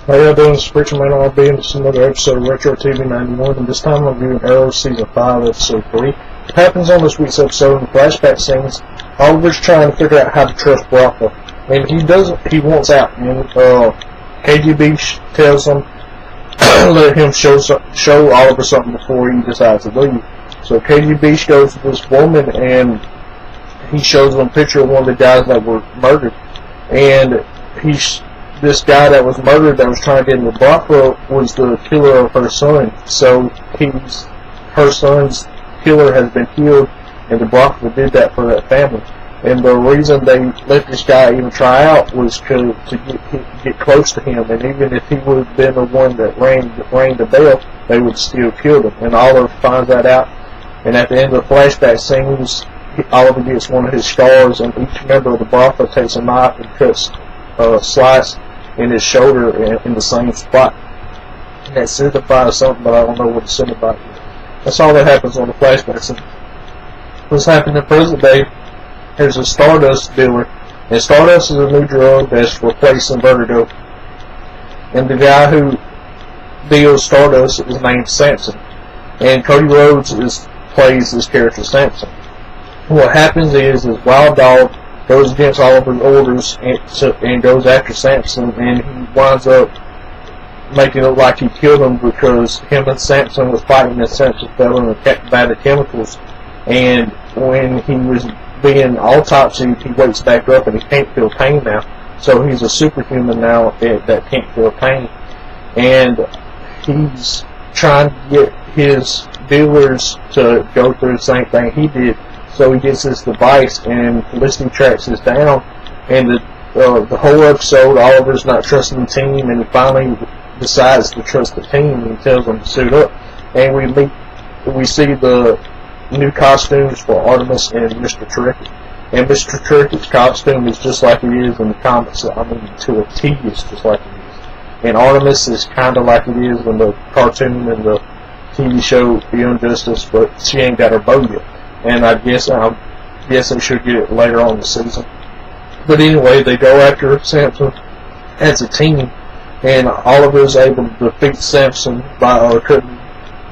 How y'all doing? It's Preacher Man RB, and it's another episode of Retro TV 91, and this time I'm reviewing Arrow Season 5, Episode 3. What happens on this week's episode in the flashback scenes, Oliver's trying to figure out how to trust Bronco, and he wants out, and KGB tells him, let him show Oliver something before he decides to leave. So KGB goes to this woman, and he shows them a picture of one of the guys that were murdered, and this guy that was murdered that was trying to get into Bronco was the killer of her son. So her son's killer has been killed, and the Bronco did that for that family. And the reason they let this guy even try out was to get close to him. And even if he would have been the one that rang the bell, they would still kill him. And Oliver finds that out. And at the end of the flashback scenes, Oliver gets one of his scars, and each member of the Bronco takes a knife and cuts a slice in his shoulder in the same spot. And that signifies something, but I don't know what it signifies. That's all that happens on the flashback scene. What's happening in present day, there's a Stardust dealer, and Stardust is a new drug that's replacing Vertigo. And the guy who deals Stardust is named Samson, and Cody Rhodes plays this character Samson. What happens is Wild Dog goes against Oliver's orders and goes after Samson, and he winds up making it look like he killed him because him and Samson was fighting, and Samson fell in a vat of chemicals. And when he was being autopsied, he wakes back up and he can't feel pain now. So he's a superhuman now that can't feel pain. And he's trying to get his dealers to go through the same thing he did. So he gets this device, and Felicity tracks this down, and the whole episode, Oliver's not trusting the team, and he finally decides to trust the team, and he tells them to suit up. And we see the new costumes for Artemis and Mr. Terrific. And Mr. Terrific's costume is just like it is in the comics. I mean, to a T, it's just like it is. And Artemis is kind of like it is in the cartoon and the TV show Beyond Justice, but she ain't got her bow yet. And I'm guessing she'll get it later on in the season. But anyway, they go after Samson as a team, and Oliver is able to defeat Samson by cutting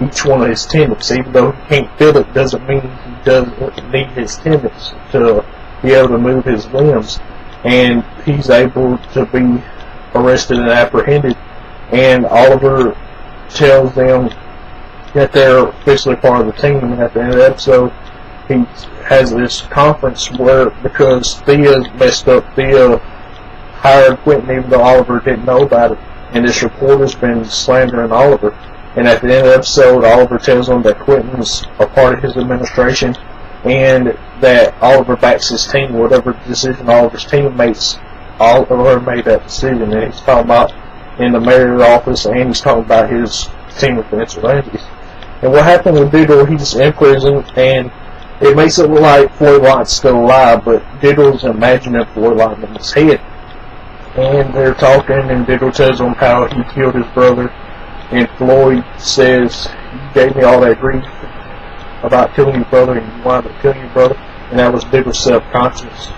each one of his tendons. Even though he can't feel it, doesn't mean he doesn't need his tendons to be able to move his limbs. And he's able to be arrested and apprehended, and Oliver tells them that they're officially part of the team. And at the end of the episode, he has this conference where, because Thea messed up, Thea hired Quentin even though Oliver didn't know about it, and this reporter's been slandering Oliver. And at the end of the episode, Oliver tells him that Quentin's a part of his administration, and that Oliver backs his team. Whatever decision Oliver's team makes, Oliver made that decision. And he's talking about in the mayor's office, and he's talking about his team of vigilantes. And what happened with Diddle, he's in prison, and it makes it look like Floyd Light's still alive, but Diddle's imagining Floyd Light in his head. And they're talking, and Diddle tells him how he killed his brother, and Floyd says, "You gave me all that grief about killing your brother, and you wound up killing your brother," and that was Diddle's self-conscious,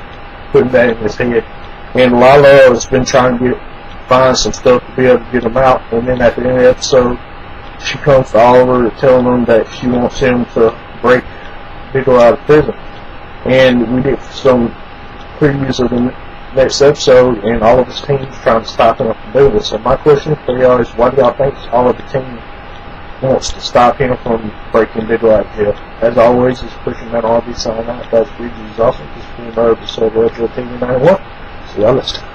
putting that in his head. And Lila has been trying to find some stuff to be able to get him out, and then at the end of the episode, she comes to Oliver telling him that she wants him to break Diddle out of prison. And we get some previews of the next episode, and all of his team's trying to stop him from doing this. So my question for y'all is, why do y'all think all of the team wants to stop him from breaking Diddle out of jail? As always, it's Pushing That RB signing out. That's Reeves is awesome. This is another episode of Retro TV 91. See y'all next time.